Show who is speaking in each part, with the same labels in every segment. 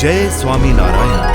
Speaker 1: જય સ્વામિનારાયણ.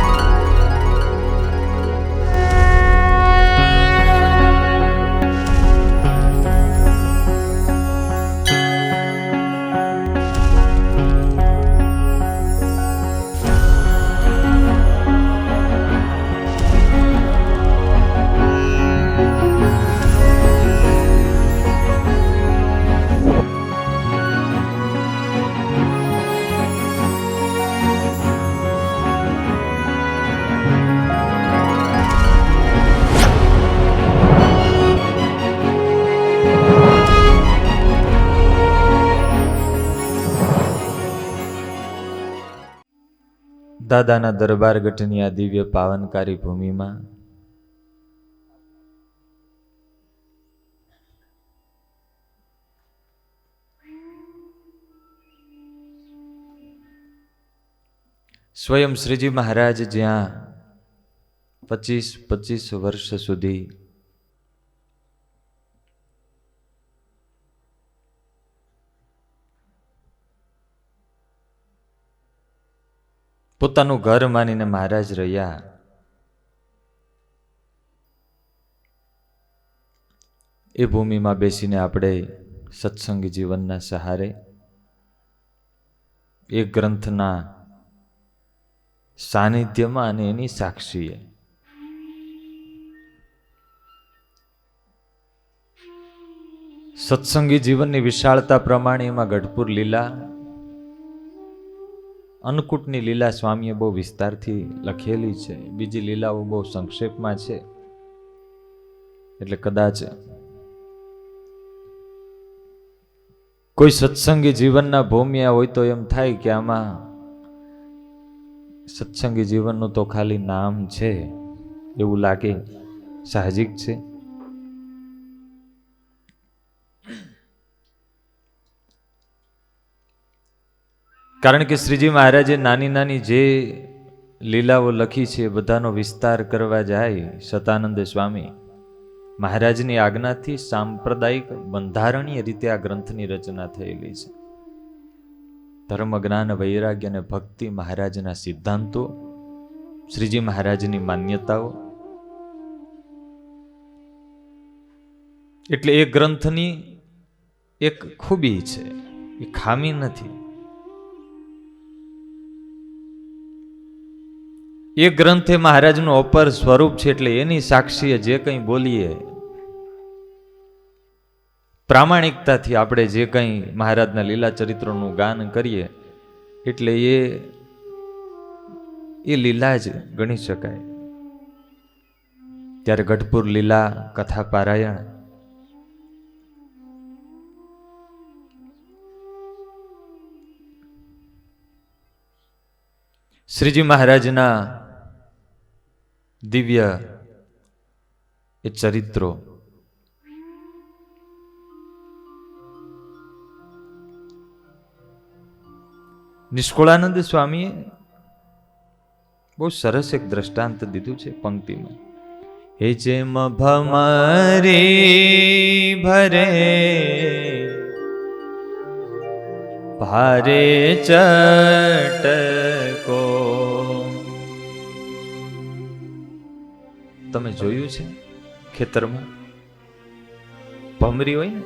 Speaker 2: દાદાના દરબાર ગઢની આ દિવ્ય પાવનકારી ભૂમિમાં સ્વયં શ્રીજી મહારાજ જ્યાં 25 વર્ષ સુધી પોતાનું ઘર માનીને મહારાજ રહ્યા, એ ભૂમિમાં બેસીને આપણે સત્સંગી જીવનના સહારે એ ગ્રંથના સાનિધ્યમાં અને એની સાક્ષીએ સત્સંગી જીવનની વિશાળતા પ્રમાણે એમાં ગઢપુર લીલા, અન્નકૂટની લીલા સ્વામીએ બહુ વિસ્તારથી લખેલી છે, બીજી લીલાઓ બહુ સંક્ષેપમાં છે. એટલે કદાચ કોઈ સત્સંગી જીવનના ભૂમિયા હોય તો એમ થાય કે આમાં સત્સંગી જીવનનું તો ખાલી નામ છે એવું લાગે, સાહજિક છે. કારણ કે શ્રીજી મહારાજે નાની નાની જે લીલાઓ લખી છે બધાનો વિસ્તાર કરવા જાય સતાનંદ સ્વામી મહારાજની આજ્ઞાથી સાંપ્રદાયિક બંધારણીય રીતે આ ગ્રંથની રચના થયેલી છે. ધર્મ, જ્ઞાન, વૈરાગ્ય અને ભક્તિ મહારાજના સિદ્ધાંતો, શ્રીજી મહારાજની માન્યતાઓ, એટલે એ ગ્રંથની એક ખૂબી છે, એ ખામી નથી. એ ગ્રંથ એ મહારાજનું અપર સ્વરૂપ છે. એટલે એની સાક્ષીએ જે કંઈ બોલીએ, પ્રામાણિકતાથી આપણે જે કંઈ મહારાજના લીલા ચરિત્રોનું ગાન કરીએ, એટલે એ લીલા જ ગણી શકાય. ત્યારે ગઢપુર લીલા કથા પારાયણ શ્રીજી મહારાજના દિવ્ય એ ચરિત્રો નિષ્કુળાનંદ સ્વામીએ બહુ સરસ એક દ્રષ્ટાંત દીધું છે પંક્તિમાં. હે જેમ ભમરી ભરે ભારે ચટકો. તમે જોયું છે ખેતરમાં ભમરી હોય ને,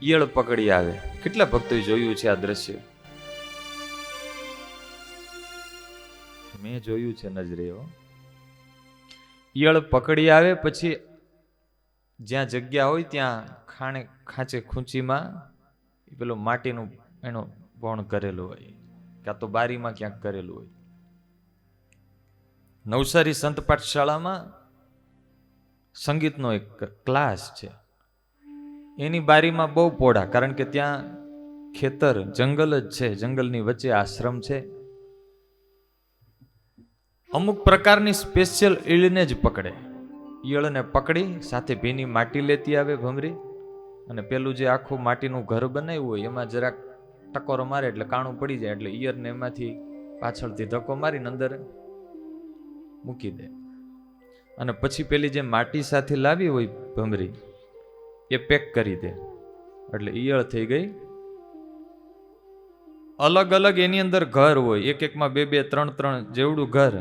Speaker 2: ઈયળ પકડી આવે. કેટલા ભક્તોએ જોયું છે આ દ્રશ્ય? મેં જોયું છે નજરે. ઈયળ પકડી આવે પછી જ્યાં જગ્યા હોય ત્યાં ખાંચે ખૂંચીમાં પેલો માટીનું એનો બોણ કરેલું હોય, કાં તો બારીમાં ક્યાંક કરેલું હોય. નવસારી સંત પાઠશાળામાં સંગીતનો એક ક્લાસ છે, એની બારીમાં બહુ પોળા, કારણ કે ત્યાં ખેતર જંગલ જ છે, જંગલની વચ્ચે આશ્રમ છે. અમુક પ્રકારની સ્પેશિયલ ઈળને જ પકડે. ઈયળને પકડી સાથે ભીની માટી લેતી આવે ભમરી, અને પેલું જે આખું માટીનું ઘર બનાવ્યું હોય એમાં જરાક ટકોરો મારે એટલે કાણું પડી જાય, એટલે ઈયળને એમાંથી પાછળથી ધક્કો મારીને અંદર મૂકી દે. અને પછી પેલી જે માટી સાથે લાવી હોય ભમરી એ પેક કરી દે. એટલે ઈયળ થઈ ગઈ અલગ અલગ એની અંદર ઘર હોય, એક એકમાં બે બે ત્રણ ત્રણ જેવડું ઘર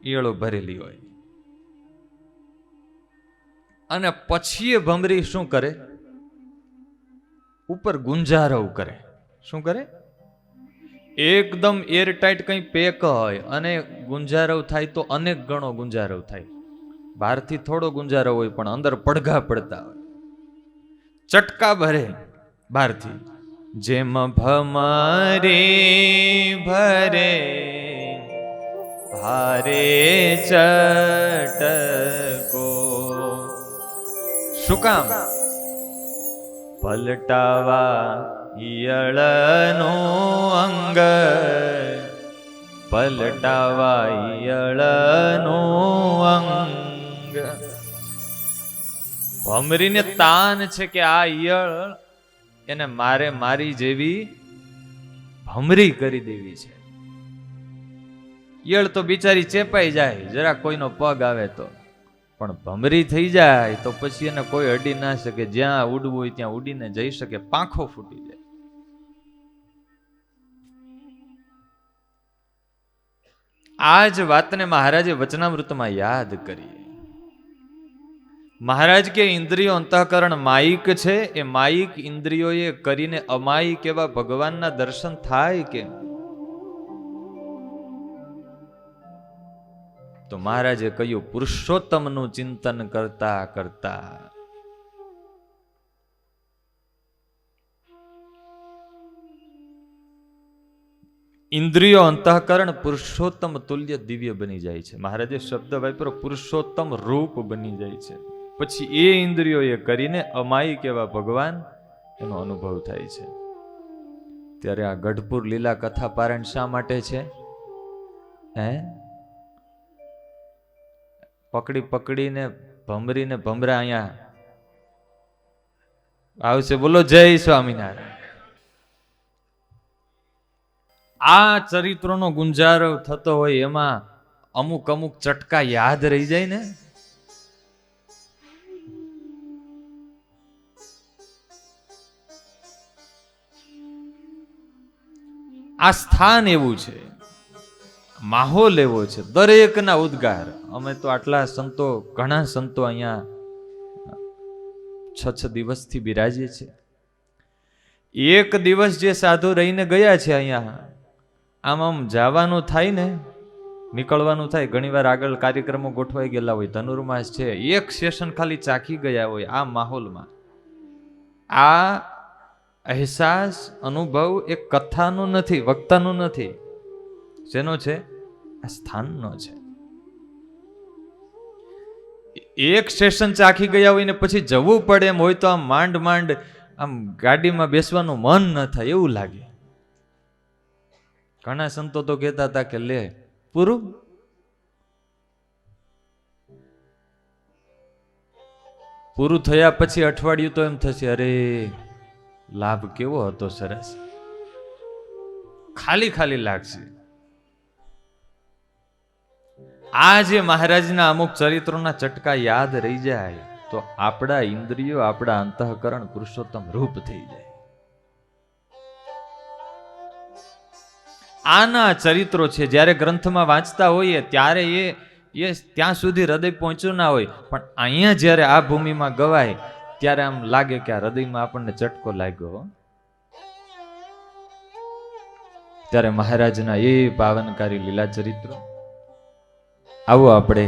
Speaker 2: ઈયળો ભરેલી હોય. અને પછી એ ભમરી શું કરે? ઉપર ગુંજારવ કરે. શું કરે? એકદમ એરટાઈટ કંઈ પેક હોય અને ગુંજારવ થાય તો અનેક ગણો ગુંજારવ થાય. બહારથી થોડો ગુંજારવ હોય પણ અંદર પડઘા પડતા હોય, ચટકા ભરે બહારથી. જેમ ભમરી ભરે ભારે ચટકો. શું કામ? પલટાવા ઈયળનો અંગ, પલટાવા ઈયળનો અંગ. ભમરીને તાન છે કે આ ઈયળ એને મારે મારી જેવી ભમરી કરી દેવી છે. ઈયળ તો બિચારી ચેપાઈ જાય જરા કોઈનો પગ આવે તો, પણ ભમરી થઈ જાય તો પછી એને કોઈ અડી ના શકે. જ્યાં ઉડવું હોય ત્યાં ઉડીને જઈ શકે, પાંખો ફૂટી જાય. આ જ વાતને મહારાજે વચનામૃતમાં યાદ કરી. મહારાજ કે ઇન્દ્રિયો અંતઃકરણ માયિક છે, એ માયિક ઇન્દ્રિયોએ કરીને અમાયિક એવા ભગવાનના દર્શન થાય કેમ? તો મહારાજે કહ્યું, પુરુષોત્તમનું ચિંતન કરતા કરતા. ઇન્દ્રિયો અંતઃકરણ પુરુષોત્તમ તુલ્ય દિવ્ય બની જાય છે. મહારાજે શબ્દ વાપર્યો, પુરુષોત્તમ રૂપ બની જાય છે. પછી એ ઇન્દ્રિયોએ કરીને અમાયિક એવા ભગવાન એનો અનુભવ થાય છે. ત્યારે આ ગઢપુર લીલા કથા પારાયણ શા માટે છે? પકડી પકડીને ભમરીને ભમરા અહીંયા આવશે. બોલો જય સ્વામિનારાયણ. આ ચરિત્રોનો ગુંજારવ થતો હોય એમાં અમુક અમુક ચટકા યાદ રહી જાય ને. આ સ્થાન એવું છે, માહોલ એવો છે, દરેકના ઉદ્ગાર. અમે તો આટલા સંતો, ઘણા સંતો અહીંયા 6 દિવસથી બિરાજીએ છીએ. એક દિવસ જે સાધુ રહીને ગયા છે અહીંયા, આમ જવાનું થાય ને, નીકળવાનું થાય. ઘણીવાર આગળ કાર્યક્રમો ગોઠવાઈ ગયેલા હોય, ધનુર્માસ છે, એક સેશન ખાલી ચાખી ગયા હોય આ માહોલમાં. આ અહેસાસ, અનુભવ એ કથાનો નથી, વક્તાનો નથી. શેનો છે? આ સ્થાનનો છે. એક સેશન ચાખી ગયા હોય ને પછી જવું પડે એમ હોય તો આમ માંડ માંડ આમ ગાડીમાં બેસવાનું મન ન થાય એવું લાગે. ઘણા સંતો તો કહેતા હતા કે લે પૂરું. પૂરું થયા પછી અઠવાડિયું તો એમ થશે, અરે લાભ કેવો હતો, સરસ. ખાલી ખાલી લાગશે. આ જે મહારાજના અમુક ચરિત્રોના ચટકા યાદ રહી જાય તો આપણા ઇન્દ્રિયો, આપણા અંતઃકરણ પુરુષોત્તમ રૂપ થઈ જાય. આના ચરિત્રો છે. જ્યારે ગ્રંથમાં વાંચતા હોઈએ ત્યારે એ ત્યાં સુધી હૃદય પહોંચ્યું ના હોય, પણ અહીંયા જ્યારે આ ભૂમિમાં ગવાય ત્યારે આમ લાગે કે આ હૃદયમાં આપણને ચટકો લાગ્યો. ત્યારે મહારાજના એ પાવનકારી લીલા ચરિત્રો. આવો આપણે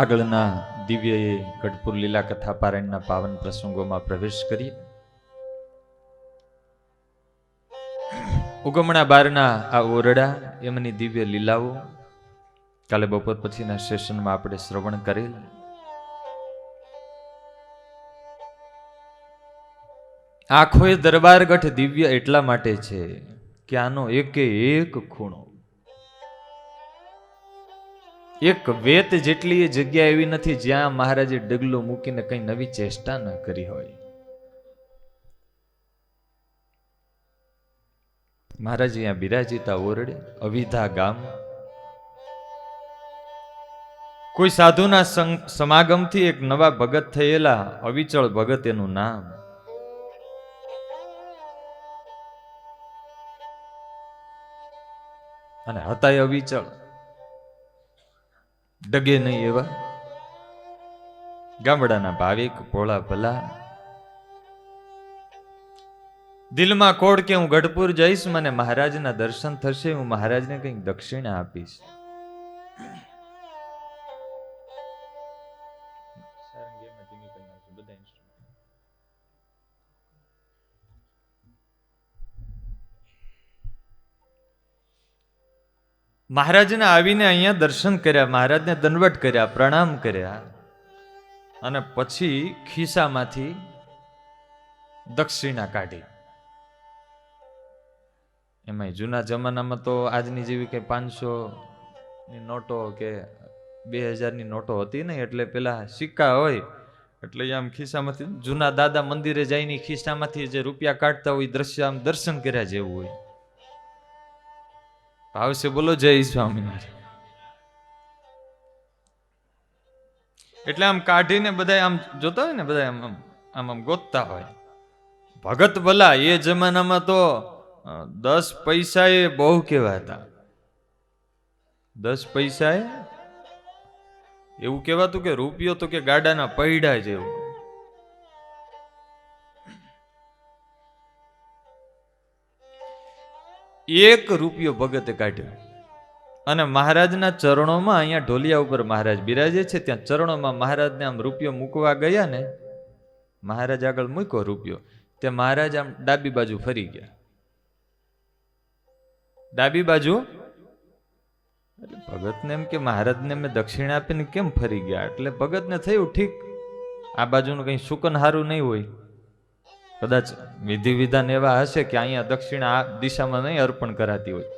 Speaker 2: આગળના દિવ્ય ગઢપુર લીલા કથા પારાયણના પાવન પ્રસંગોમાં પ્રવેશ કરીએ. ઉગમણા બારના આ ઓરડા, એમની દિવ્ય લીલાઓ કાલે બપોર પછીના સેશનમાં આપણે શ્રવણ કરેલ. આખો એ દરબારગઢ દિવ્ય એટલા માટે છે કે આનો એકે એક ખૂણો, એક વેત જેટલી એ જગ્યા એવી નથી જ્યાં મહારાજે ડગલું મૂકીને કઈ નવી ચેષ્ટા ન કરી હોય. મહારાજ અહીંયા બિરાજીતા ઓરડે અવિધા ગામ. કોઈ સાધુના સમાગમથી એક નવા ભગત થયેલા અવિચળ ભગત એનું નામ. અને હતા અવિચળ, ડગે નહીં એવા ગામડાના ભાવિક ભોળા ભલા. દિલમાં કોડ કે હું ગઢપુર જઈશ, મને મહારાજના દર્શન થશે, હું મહારાજને કંઈક દક્ષિણા આપીશ. મહારાજને આવીને અહીંયા દર્શન કર્યા, મહારાજને દંડવટ કર્યા, પ્રણામ કર્યા, અને પછી ખિસ્સામાંથી દક્ષિણા કાઢી. એમાં જૂના જમાનામાં તો આજની જેવી કઈ 500ની નોટો કે 2000ની નોટો હતી નહીં, એટલે પેલા સિક્કા હોય એટલે આમ ખિસ્સામાંથી જૂના દાદા મંદિરે જઈને ખિસ્સામાંથી જે રૂપિયા કાઢતા હોય દ્રશ્ય આમ દર્શન કર્યા જેવું હોય. ભાવશે બોલો જય સ્વામિનારાયણ. એટલે આમ કાઢીને બધા આમ જોતા હોય ને, બધા આમ આમ આમ ગોતતા હોય. ભગત ભલા એ જમાનામાં તો 10 પૈસા એ બહુ કહેવાતા. 10 પૈસા એવું કહેવાતું કે રૂપિયો તો કે ગાડાના પૈડા જેવું. એક રૂપિયો ભગતે કાઢ્યો અને મહારાજના ચરણોમાં, અહીંયા ઢોલિયા ઉપર મહારાજ બિરાજે છે, ત્યાં ચરણોમાં મહારાજને આમ રૂપિયો મૂકવા ગયા ને, મહારાજ આગળ મૂક્યો રૂપિયો, તે મહારાજ આમ ડાબી બાજુ ફરી ગયા. ડાબી બાજુ એટલે ભગતને એમ કે મહારાજને મેં દક્ષિણા આપીને કેમ ફરી ગયા? એટલે ભગતને થયું ઠીક, આ બાજુનું કઈ શુકન હારું નહીં હોય, કદાચ વિધિ વિધાન એવા હશે કે અહીંયા દક્ષિણા આ દિશામાં નહીં અર્પણ કરાતી હોય.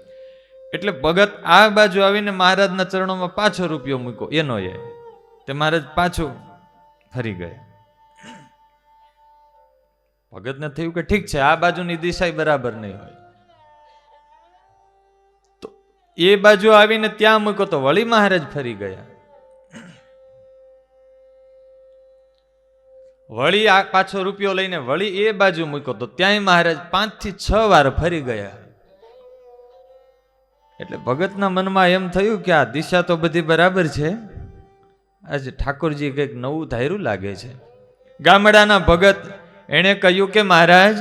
Speaker 2: એટલે ભગત આ બાજુ આવીને મહારાજના ચરણોમાં પાછો રૂપિયો મૂક્યો, એનો તે મહારાજ પાછું ફરી ગયા. ભગતને થયું કે ઠીક છે, આ બાજુની દિશા બરાબર નહીં હોય, તો એ બાજુ આવીને ત્યાં મૂક્યો તો વળી મહારાજ ફરી ગયા. વળી આ પાછો રૂપિયો લઈને વળી એ બાજુ મૂક્યો તો ત્યાંય મહારાજ 5 થી 6 વાર ફરી ગયા. એટલે ભગતના મનમાં એમ થયું કે આ દિશા તો બધી બરાબર છે, આજે ઠાકોરજી કંઈક નવું ધાર્યું લાગે છે. ગામડાના ભગત એણે કહ્યું કે મહારાજ,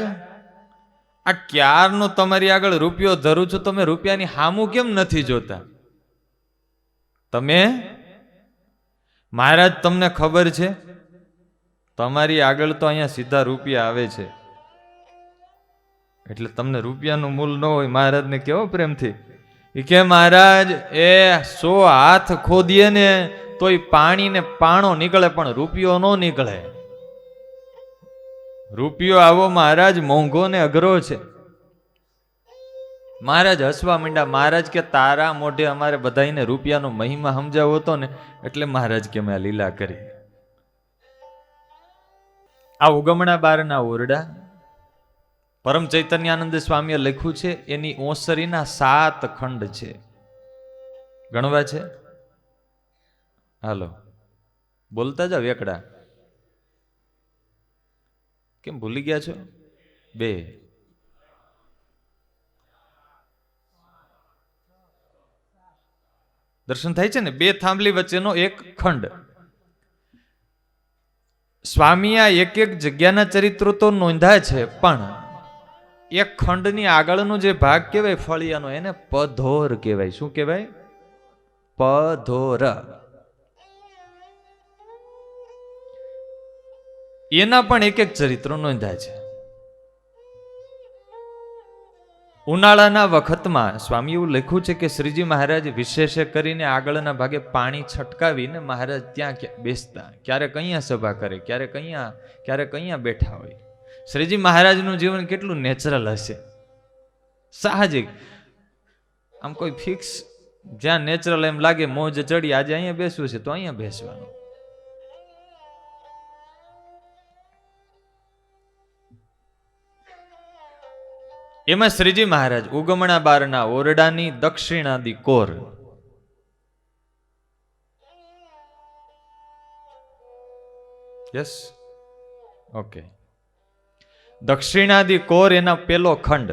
Speaker 2: આ ક્યારનો તમારી આગળ રૂપિયો ધરું છું, તમે રૂપિયાની હામું કેમ નથી જોતા? તમે મહારાજ, તમને ખબર છે તમારી આગળ તો અહીંયા સીધા રૂપિયા આવે છે, એટલે તમને રૂપિયાનું મૂલ ન હોય. મહારાજને કેવો પ્રેમથી કે મહારાજ, એ 100 હાથ ખોદીએ ને તોય પાણી ને પાણો નીકળે, પણ રૂપિયો ન નીકળે. રૂપિયો આવો મહારાજ મોંઘો ને અઘરો છે. મહારાજ હસવા માંડ્યા. મહારાજ કે તારા મોઢે અમારે બધાને રૂપિયાનો મહિમા સમજાવો હતો ને, એટલે મહારાજ કે મેં લીલા કરી. આ ઉગમણા બારના ઓરડા પરમ ચૈતન્યાનંદ સ્વામીએ લખ્યું છે, એની ઓસરીના 7 ખંડ છે. ગણવા છે? હાલો બોલતા જાવ. એકડા કેમ ભૂલી ગયા છો? 2 દર્શન થાય છે ને, 2 થાંભલી વચ્ચેનો એક ખંડ. સ્વામી આ એક જગ્યાના ચરિત્રો તો નોંધ્યા છે, પણ એક ખંડની આગળનો જે ભાગ કહેવાય ફળિયાનો, એને પધોર કહેવાય. શું કહેવાય? પધોર. એના પણ એક ચરિત્રો નોંધ્યા છે. ઉનાળાના વખતમાં સ્વામી એવું લખ્યું છે કે શ્રીજી મહારાજ વિશેષે કરીને આગળના ભાગે પાણી છટકાવીને મહારાજ ત્યાં બેસતા, ક્યારેક અહીંયા સભા કરે, ક્યારેક અહીંયા બેઠા હોય. શ્રીજી મહારાજનું જીવન કેટલું નેચરલ હશે, સાહજિક. આમ કોઈ ફિક્સ, જ્યાં નેચરલ એમ લાગે મોજ ચડી આજે અહીંયા બેસવું છે તો અહીંયા બેસવાનું. એમાં શ્રીજી મહારાજ ઉગમણા બારના ઓરડાની દક્ષિણાદી કોર, યસ ઓકે, દક્ષિણાદી કોર એના પેલો ખંડ.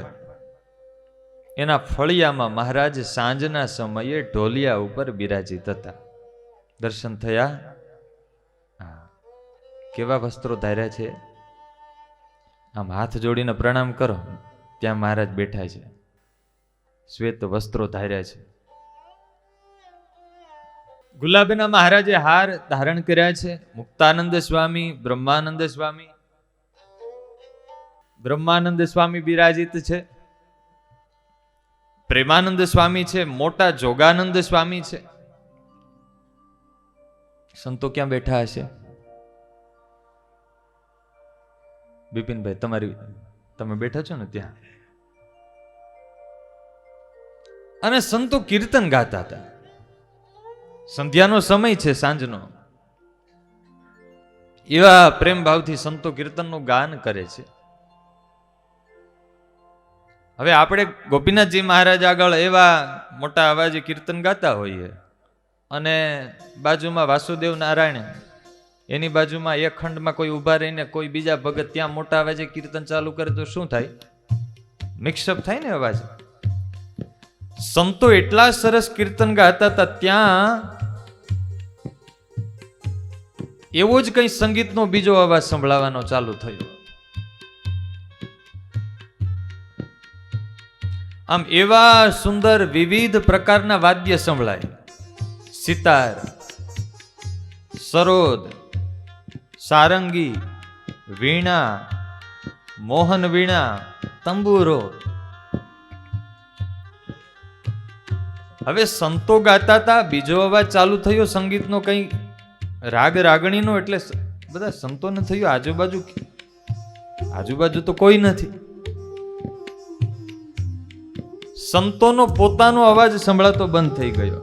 Speaker 2: એના ફળિયામાં મહારાજ સાંજના સમયે ઢોલિયા ઉપર બિરાજિત હતા. દર્શન થયા. કેવા વસ્ત્રો ધાર્યા છે, આમ હાથ જોડીને પ્રણામ કરો. ત્યાં મહારાજ બેઠા છે, શ્વેત વસ્ત્રો ધાર્યા છે. ગુલાબના મહારાજે હાર ધારણ કર્યા છે. મુક્તાનંદ સ્વામી, બ્રહ્માનંદ સ્વામી, બ્રહ્માનંદ સ્વામી બિરાજિત છે. પ્રેમાનંદ સ્વામી છે. મોટા જોગાનંદ સ્વામી છે. સંતો ક્યાં બેઠા હશે? બિપિનભાઈ, તમે બેઠા છો ને ત્યાં. અને સંતો કીર્તન ગાતા હતા. સંધ્યાનો સમય છે, સાંજનો. એવા પ્રેમ ભાવથી સંતો કીર્તનનું ગાન કરે છે. હવે આપણે ગોપીનાથજી મહારાજ આગળ એવા મોટા અવાજે કીર્તન ગાતા હોઈએ અને બાજુમાં વાસુદેવ નારાયણ, એની બાજુમાં એક ખંડમાં કોઈ ઉભા રહીને કોઈ બીજા ભગત ત્યાં મોટા અવાજે કીર્તન ચાલુ કરે તો શું થાય? મિક્સઅપ થાય ને અવાજ. સંતો એટલા સરસ કીર્તન ગાતા હતા. ત્યાં એવો જ કઈ સંગીતનો બીજો અવાજ સંભળાવાનો ચાલુ થયો. આમ એવા સુંદર વિવિધ પ્રકારના વાદ્ય સંભળાય. સિતાર, સરોદ, સારંગી, વીણા, મોહન વીણા, તંબુરો. હવે સંતો ગાતા હતા, બીજો અવાજ ચાલુ થયો સંગીતનો, કઈ રાગ રાગણીનો. એટલે બધા સંતોને થયું આજુબાજુ તો કોઈ નથી. સંતોનો પોતાનો અવાજ સંભળાતો બંધ થઈ ગયો.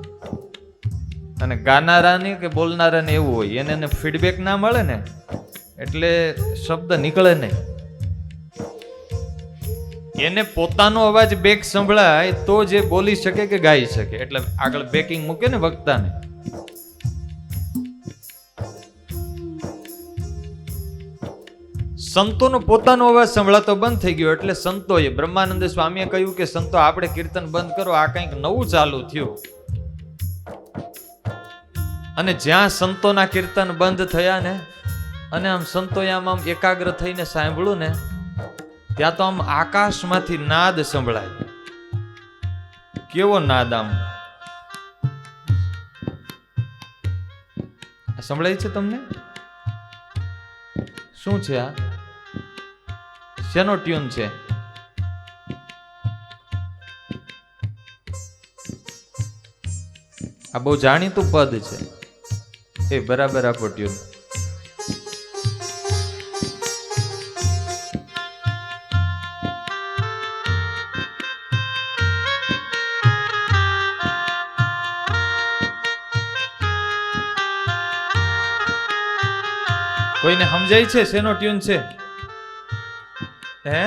Speaker 2: અને ગાનારાને કે બોલનારાને એવું હોય, એને ફીડબેક ના મળે ને એટલે શબ્દ નીકળે નહીં. એને પોતાનો અવાજ બેક સંભળાય તો જે બોલી શકે કે ગાઈ શકે. એટલે આગળ બેકિંગ મૂકે ને વક્તાને. સંતોનો પોતાનો અવાજ સંભળાતો બંધ થઈ ગયો. એટલે સંતોએ, બ્રહ્માનંદ સ્વામીએ કહ્યું કે સંતો આપણે કીર્તન બંધ કરો, આ કંઈક નવું ચાલુ થયું. અને જ્યાં સંતોના કીર્તન બંધ થયા ને, અને આમ સંતોએ આમ એકાગ્ર થઈને સાંભળ્યું ને, ત્યાં તો આમ આકાશમાંથી નાદ સંભળાય. કેવો નાદ! આમ સંભળાય છે તમને? શું છે આ? શેનો ટ્યુન છે? આ બહુ જાણીતું પદ છે. એ બરાબર આપો ટ્યુન. કોઈને સમજાય છે શેનો ટ્યુન છે? હે?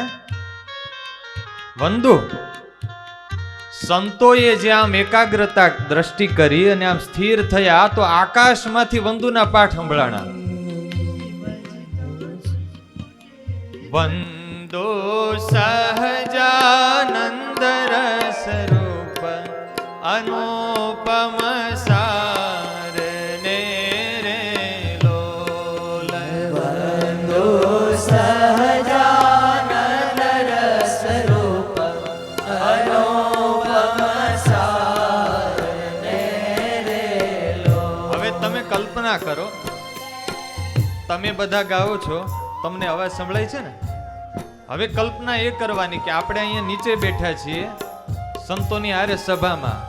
Speaker 2: વંદુ. સંતોએ જે આમ એકાગ્રતા દ્રષ્ટિ કરી અને આમ સ્થિર થયા તો આકાશમાંથી વંદુના પાઠ સંભળાણા. વંદો સહજાનંદ રસ રૂપ અનુપમ સાર ને રે લોલ. વંદો સહજાનંદ રસ રૂપ અનુપમ સાર ને રે લોલ. હવે તમે કલ્પના કરો, તમે બધા ગાઓ છો, તમને અવાજ સંભળાય છે ને? હવે કલ્પના એ કરવાની કે આપણે અહીંયા નીચે બેઠા છીએ સંતોની હારે સભામાં.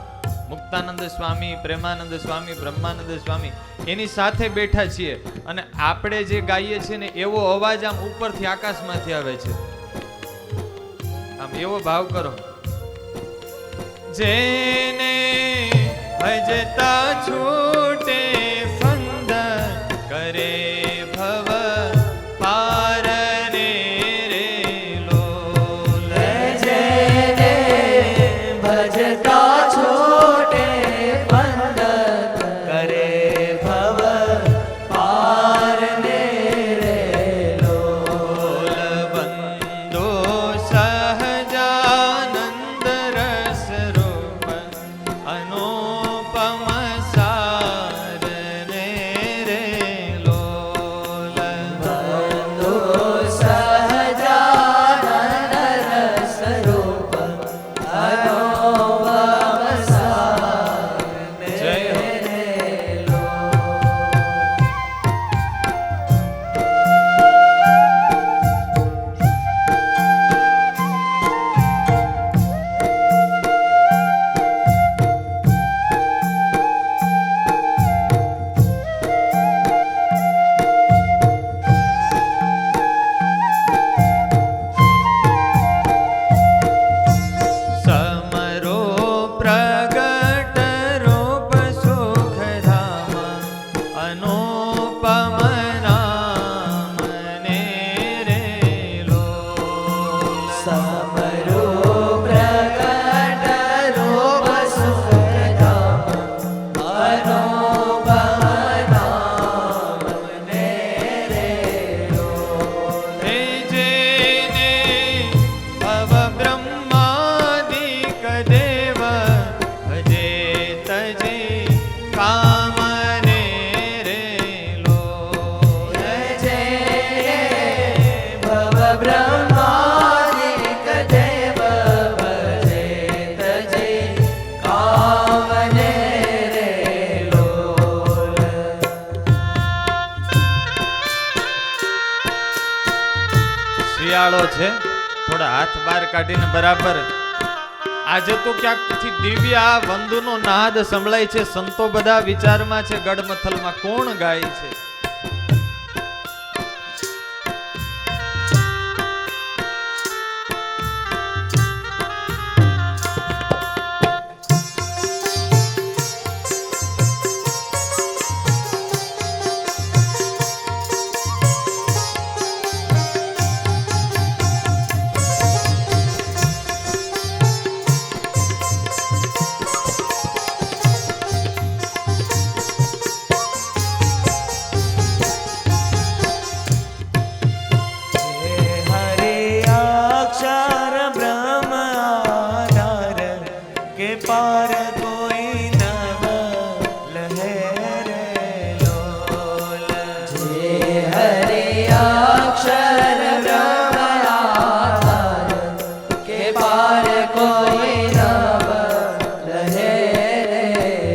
Speaker 2: મુક્તાનંદ સ્વામી, પ્રેમાનંદ સ્વામી, બ્રહ્માનંદ સ્વામી એની સાથે બેઠા છીએ અને આપણે જે ગાઈએ છીએ ને એવો અવાજ આમ ઉપરથી આકાશમાંથી આવે છે. આમ એવો ભાવ કરો, જેને ભજતા છૂટે ફંદ કરે ભવ પાર ને રે લોલ. જેને ભજતા છૂટે ફંદ કરે ભવ પાર ને રે લોલ. વંદો સહજાનંદ રસ વાળો છે, થોડા હાથ બહાર કાઢીને બરાબર. આજે તો ક્યાંકથી દિવ્ય આ વંદનો નાદ સંભળાય છે. સંતો બધા વિચારમાં છે, ગડમથલમાં કોણ ગાય છે.
Speaker 1: पार कोई नव लहरे लोल
Speaker 3: जे हरे अक्षर ब्रह्म आधार के पार कोई नव लहरे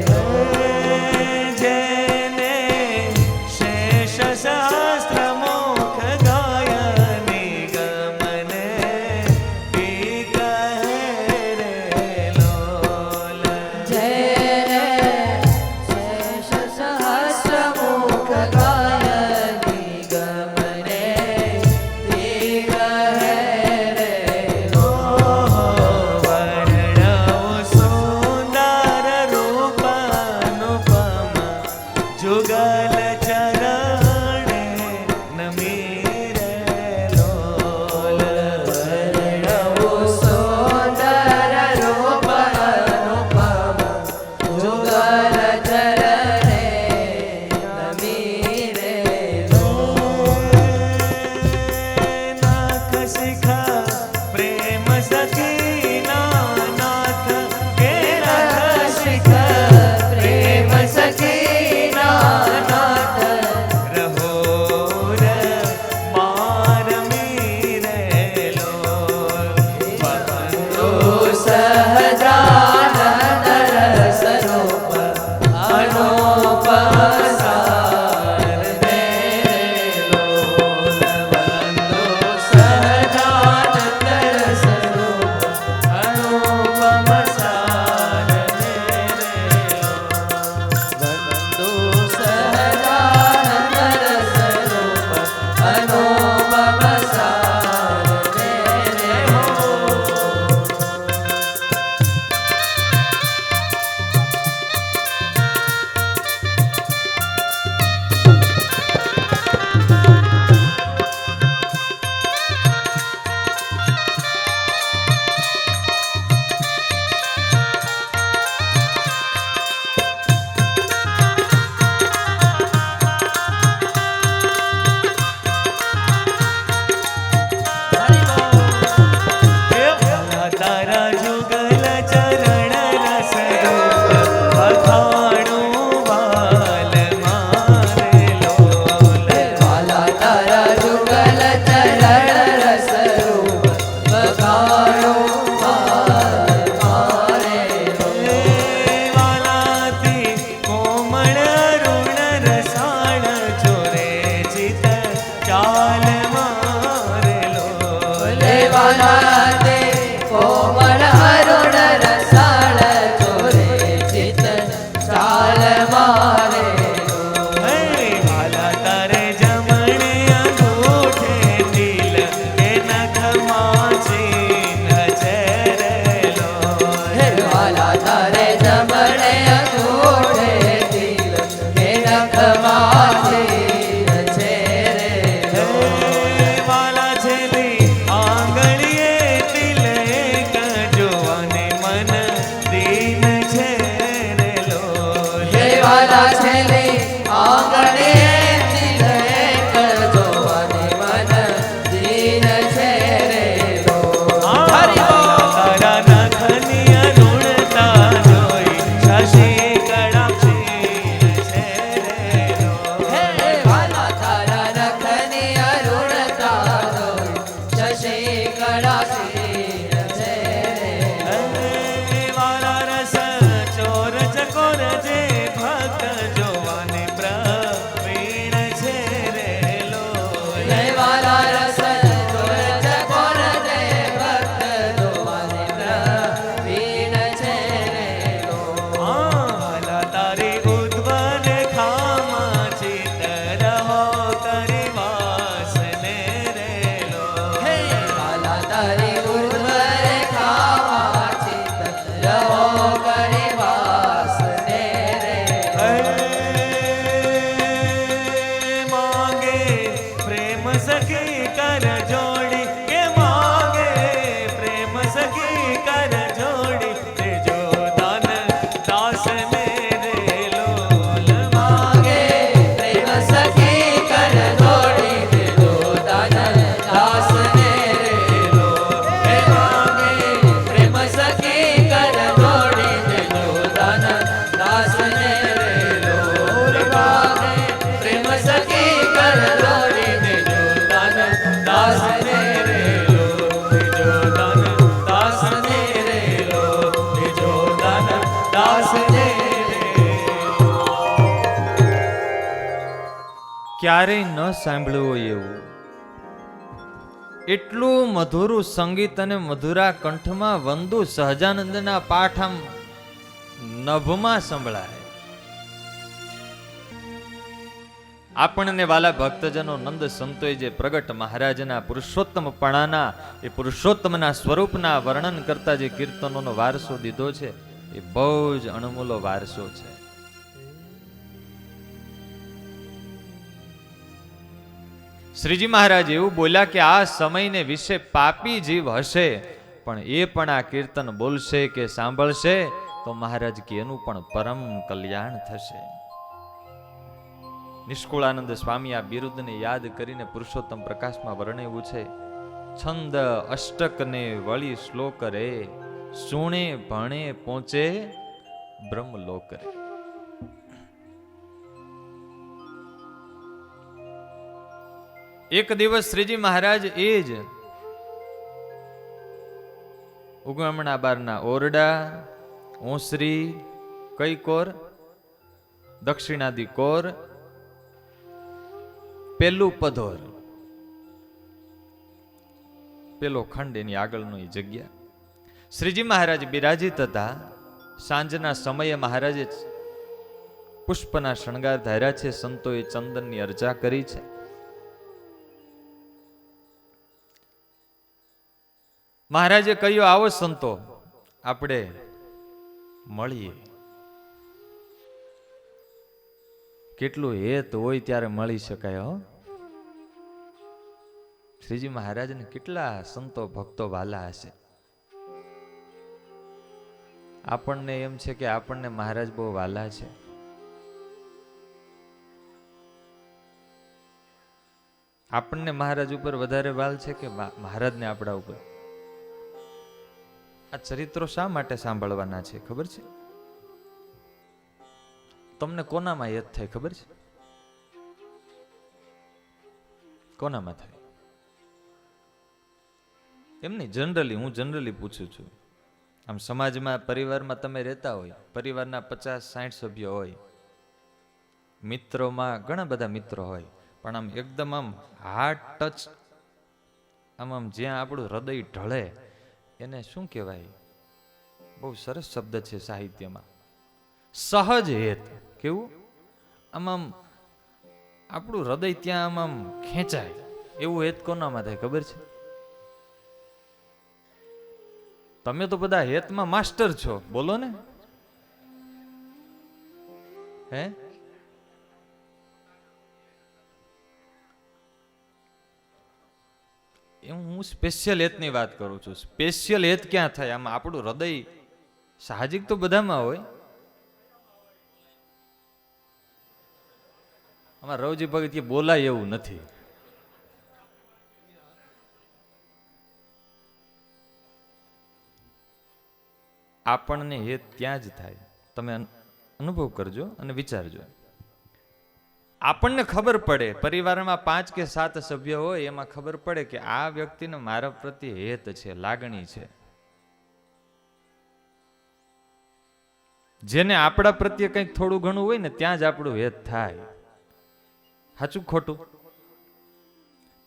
Speaker 3: लोल
Speaker 1: जेने शेष सहस्त्र मुख गायनी गमने भी कहे रे लोल
Speaker 2: ક્યારેય ન સાંભળ્યું હોય એવું એટલું મધુરું સંગીત અને મધુરા કંઠમાં વંદુ સહજાનંદના પાઠ આમ નભમાં સંભળાય. આપણને વાલા ભક્તજનો નંદ સંતોએ જે પ્રગટ મહારાજના પુરુષોત્તમપણાના એ પુરુષોત્તમના સ્વરૂપના વર્ણન કરતા જે કીર્તનોનો વારસો દીધો છે એ બહુ જ અણમોલો વારસો છે. શ્રીજી મહારાજ એવું બોલ્યા કે આ સમયને વિશે પાપી જીવ હશે પણ એ પણ આ કીર્તન બોલશે કે સાંભળશે તો મહારાજ કે એનું પણ પરમ કલ્યાણ થશે. નિષ્કુળાનંદ સ્વામી આ બિરુદને યાદ કરીને પુરુષોત્તમ પ્રકાશમાં વર્ણવ્યું છે. છંદ અષ્ટક ને વળી શ્લોક રે સુણે ભણે પહોંચે બ્રહ્મલોક રે. એક દિવસ શ્રીજી મહારાજ એ જ ઉગમણા બારના ઓરડા ઓસરી કઈ કોર દક્ષિણાદી કોર પેલું પધોર પેલો ખંડ એની આગળનો એ જગ્યા શ્રીજી મહારાજ બિરાજિત હતા. સાંજના સમયે મહારાજે પુષ્પના શણગાર ધાર્યા છે. સંતોએ ચંદનની અર્ચા કરી છે. મહારાજે કહ્યું આવો સંતો આપણે મળીએ. કેટલું હેત હોય ત્યારે મળી શકાય. હો શ્રીજી મહારાજને કેટલા સંતો ભક્તો વાલા હશે. આપણને એમ છે કે આપણને મહારાજ બહુ વાલા છે. આપણને મહારાજ ઉપર વધારે વાલ છે કે મહારાજને આપણા ઉપર? આ ચરિત્રો શા માટે સાંભળવાના છે ખબર છે? તમને કોનામાં યાદ થાય ખબર છે? કોનામાં થાય? એમ નહીં, જનરલી હું જનરલી પૂછું છું. આમ સમાજમાં પરિવારમાં તમે રહેતા હોય, પરિવારના 50-60 સભ્યો હોય, મિત્રોમાં ઘણા બધા મિત્રો હોય, પણ આમ એકદમ આમ હાર્ટ ટચ આમ જ્યાં આપણું હૃદય ઢળે એને શું કહેવાય? બહુ સરસ શબ્દ છે સાહિત્યમાં, સહજ હેત. કેવું? આમ આપણું હૃદય ત્યાં આમ ખેંચાય એવું હેત કોનામાં થાય ખબર છે? તમે તો બધા હેતમાં માસ્ટર છો, બોલો ને. હે હું સ્પેશિયલ હેતની વાત કરું છું. સ્પેશિયલ હેત ક્યાં થાય? આમાં આપણું હૃદય સાહજિક તો બધામાં હોય. આમાં રવજી ભગત કે બોલાય એવું નથી. આપણને હેત ત્યાં જ થાય. તમે અનુભવ કરજો અને વિચારજો. આપણને ખબર પડે, પરિવારમાં 5 કે 7 સભ્ય હોય એમાં ખબર પડે કે આ વ્યક્તિને મારા પ્રત્યે હેત છે, લાગણી છે. જેને આપણા પ્રત્યે કંઈક થોડું ઘણું હોય ને ત્યાં જ આપણું હેત થાય. સાચું ખોટું?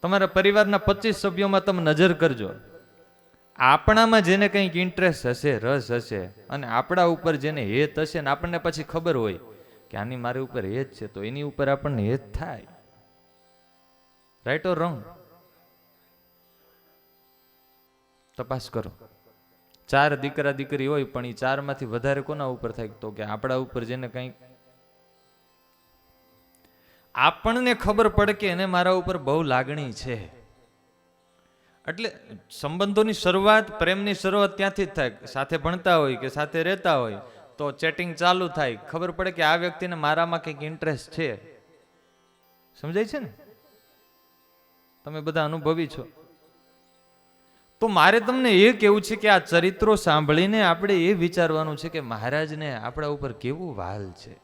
Speaker 2: તમારા પરિવારના 25 સભ્યોમાં તમે નજર કરજો, આપણામાં જેને કંઈક ઇન્ટરેસ્ટ હશે, રસ હશે, અને આપણા ઉપર જેને હેત હશે ને આપણને પછી ખબર હોય કે આની મારી ઉપર હેત છે, તો એની ઉપર આપણને હેત થાય. Right or wrong? તપાસ કરો. 4 દીકરા દીકરી હોય પણ એ 4 માંથી વધારે કોના ઉપર થાય? તો કે આપણા ઉપર જેને કંઈક આપણને ખબર પડે કે એને મારા ઉપર બહુ લાગણી છે. એટલે સંબંધોની શરૂઆત, પ્રેમની શરૂઆત ત્યાંથી જ થાય. સાથે ભણતા હોય કે સાથે રહેતા હોય તો ચેટિંગ ચાલુ થાય, ખબર પડે કે આ વ્યક્તિને મારામાં કંઈક ઇન્ટરેસ્ટ છે. સમજાય છે ને? તમે બધા અનુભવી છો. તો મારે તમને એ કહેવું છે કે આ ચરિત્રો સાંભળીને આપણે એ વિચારવાનું છે કે મહારાજને આપણા ઉપર કેવું વાલ છે,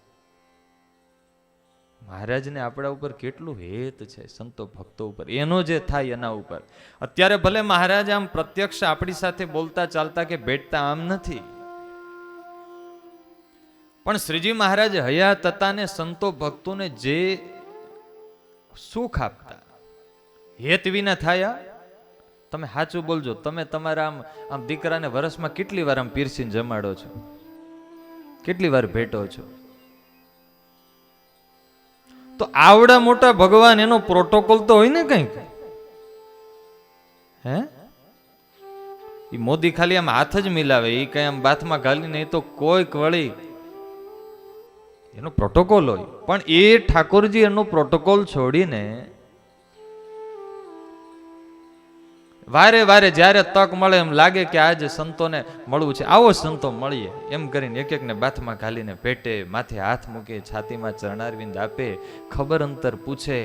Speaker 2: મહારાજને આપણા ઉપર કેટલું હેત છે, સંતો ભક્તો ઉપર. એનો જે થાય એના ઉપર. અત્યારે ભલે મહારાજ આમ પ્રત્યક્ષ આપણી સાથે બોલતા ચાલતા કે ભેટતા આમ નથી, પણ શ્રીજી મહારાજ હયાત હતા ને સંતો ભક્તોને જે સુખ આપતા. હેત વિના થયા. તમે સાચું બોલજો, તમે તમારા આમ દીકરાને વર્ષમાં કેટલી વાર આમ પીરસીને જમાડો છો, કેટલી વાર ભેટો છો? તો આવડા મોટા ભગવાન, એનો પ્રોટોકોલ તો હોય ને કંઈક. હે, એ મોદી ખાલી આમ હાથ જ મિલાવે, એ કઈ આમ બાથમાં ઘાલીને, એ તો કોઈક વળી એનો પ્રોટોકોલ હોય. પણ એ ઠાકોરજી એનો પ્રોટોકોલ છોડીને વારે વારે જ્યારે તક મળે એમ લાગે કે આજે સંતોને મળવું છે, આવો સંતો મળીએ એમ કરીને એક એકને બાથમાં ઘાલીને પેટે માથે હાથ મૂકે, છાતીમાં ચરણારવિંદ આપે, ખબર અંતર પૂછે,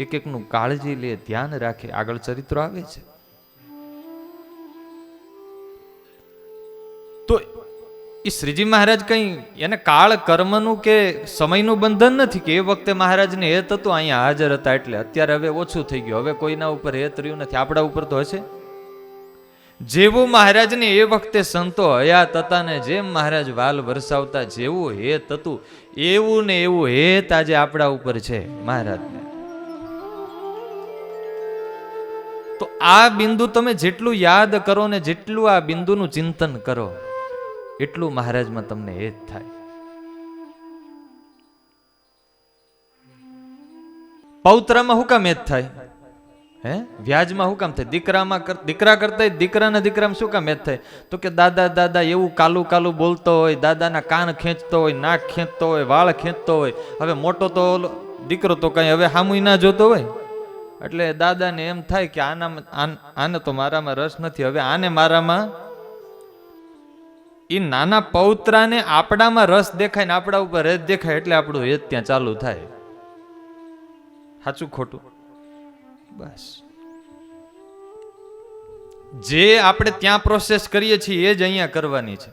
Speaker 2: એક એકનું કાળજી લે, ધ્યાન રાખે. આગળ ચરિત્રો આવે છે. તો એ શ્રીજી મહારાજ કઈ એને કાળ કર્મનું કે સમયનું બંધન નથી કે એ વખતે મહારાજને હેત હતું, અહીંયા હાજર હતા એટલે. અત્યારે હવે ઓછું થઈ ગયું, હવે કોઈના ઉપર હેત રહ્યું નથી, આપણા ઉપર તો હશે. જેવું મહારાજને એ વખતે સંતો હયાત હતા ને જેમ મહારાજ વાલ વરસાવતા, જેવું હેત હતું એવું ને એવું હેત આજે આપણા ઉપર છે મહારાજને. તો આ બિંદુ તમે જેટલું યાદ કરો ને જેટલું આ બિંદુનું ચિંતન કરો એટલું મહારાજમાં તમને હેત થાય. પૌત્રમાં હું કામ હેત થાય? હે, વ્યાજમાં હું કામ થાય? દીકરા કરતા દીકરામાં શું કામ હેત થાય? તો કે દાદા દાદા એવું કાલું કાલું બોલતો હોય, દાદાના કાન ખેંચતો હોય, નાક ખેંચતો હોય, વાળ ખેંચતો હોય. હવે મોટો તો દીકરો તો કઈ હવે હામુય ના જોતો હોય, એટલે દાદાને એમ થાય કે આને તો મારામાં રસ નથી, હવે આને મારામાં. એ નાના પૌત્રાને આપણામાં રસ દેખાય ને આપણા ઉપર હેત દેખાય એટલે આપણું હેત ત્યાં ચાલુ થાય. સાચું ખોટું? બસ જે આપણે ત્યાં પ્રોસેસ કરીએ છીએ એ જ અહીંયા કરવાની છે.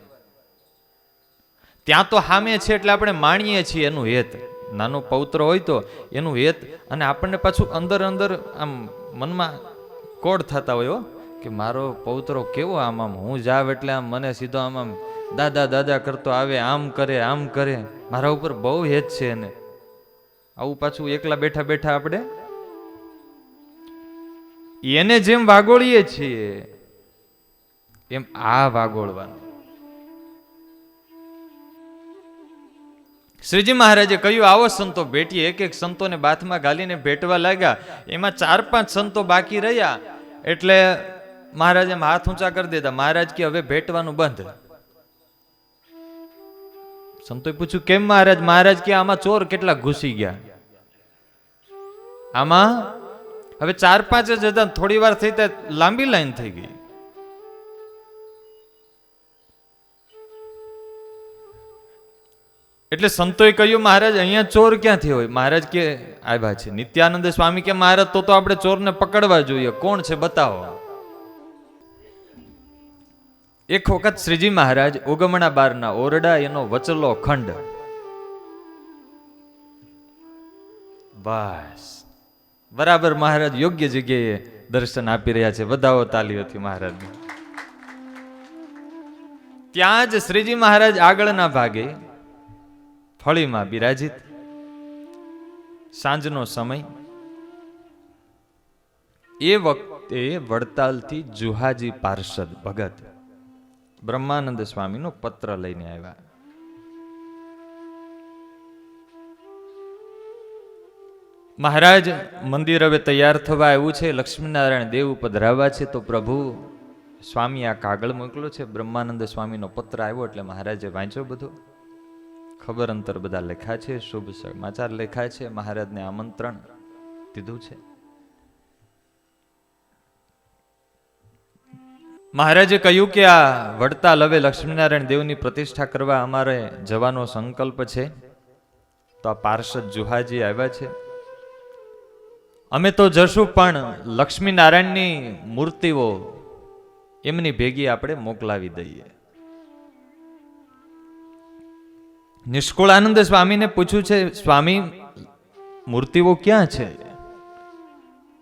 Speaker 2: ત્યાં તો સામે છે એટલે આપણે માણીએ છીએ એનું હેત. નાનો પૌત્ર હોય તો એનું હેત, અને આપણને પાછું અંદર અંદર આમ મનમાં કોડ થતા હોય કે મારો પૌત્રો કેવો આમ હું જાવ એટલે આમ મને સીધો આમ દાદા દાદા કરતો આવે, આમ કરે, મારા ઉપર બહુ હેત છે એને. આવું પાછું એકલા બેઠા બેઠા આપણે એને જેમ વાગોળીએ છીએ એમ આ વાગોળવાનું. શ્રીજી મહારાજે કહ્યું આવો સંતો ભેટીએ. એક એક સંતોને બાથમાં ગાલીને ભેટવા લાગ્યા. એમાં 4-5 સંતો બાકી રહ્યા એટલે મહારાજ એમ હાથ ઊંચા કરી દેતા. મહારાજ કે હવે ભેટવાનું બંધ. સંતોએ પૂછ્યું કેમ મહારાજ? મહારાજ કે આમાં ચોર કેટલા ઘૂસી ગયા. આમાં હવે 4-5 જ હતા, થોડી વાર થઈ ત્યાં લાંબી લાઈન થઈ ગઈ. એટલે સંતોએ કહ્યું મહારાજ અહીંયા ચોર ક્યાંથી હોય? મહારાજ કે આવ્યા છે. નિત્યાનંદ સ્વામી કે મહારાજ તો આપણે ચોરને પકડવા જોઈએ, કોણ છે બતાવો. એક વખત શ્રીજી મહારાજ ઉગમણા બારના ઓરડા એનો વચલો ખંડ, બસ બરાબર મહારાજ યોગ્ય જગ્યાએ દર્શન આપી રહ્યા છે. વધાવો તાલીઓથી મહારાજ. ત્યાં જ શ્રીજી મહારાજ આગળના ભાગે ફળીમાં બિરાજિત. સાંજનો સમય. એ વખતે વડતાલથી જુહાજી પાર્ષદ ભગત બ્રહ્માનંદ સ્વામીનો પત્ર લઈને આવ્યા. મહારાજ મંદિર હવે તૈયાર થવા આવ્યું છે, લક્ષ્મીનારાયણ દેવ પધરાવા છે, તો પ્રભુ સ્વામી આ કાગળ મોકલો છે. બ્રહ્માનંદ સ્વામીનો પત્ર આવ્યો એટલે મહારાજે વાંચ્યો બધો. ખબર અંતર બધા લખ્યા છે, શુભ સમાચાર લખ્યા છે, મહારાજને આમંત્રણ દીધું છે. મહારાજે કહ્યું કે આ વડતાલ હવે લક્ષ્મીનારાયણ દેવની પ્રતિષ્ઠા કરવા અમારે જવાનો સંકલ્પ છે, તો આ પાર્ષદ જુહાજી આવ્યા છે. અમે તો જશું, પણ લક્ષ્મીનારાયણની મૂર્તિઓ એમની ભેગી આપણે મોકલાવી દઈએ. નિષ્કુળાનંદ સ્વામીને પૂછ્યું છે સ્વામી મૂર્તિઓ ક્યાં છે?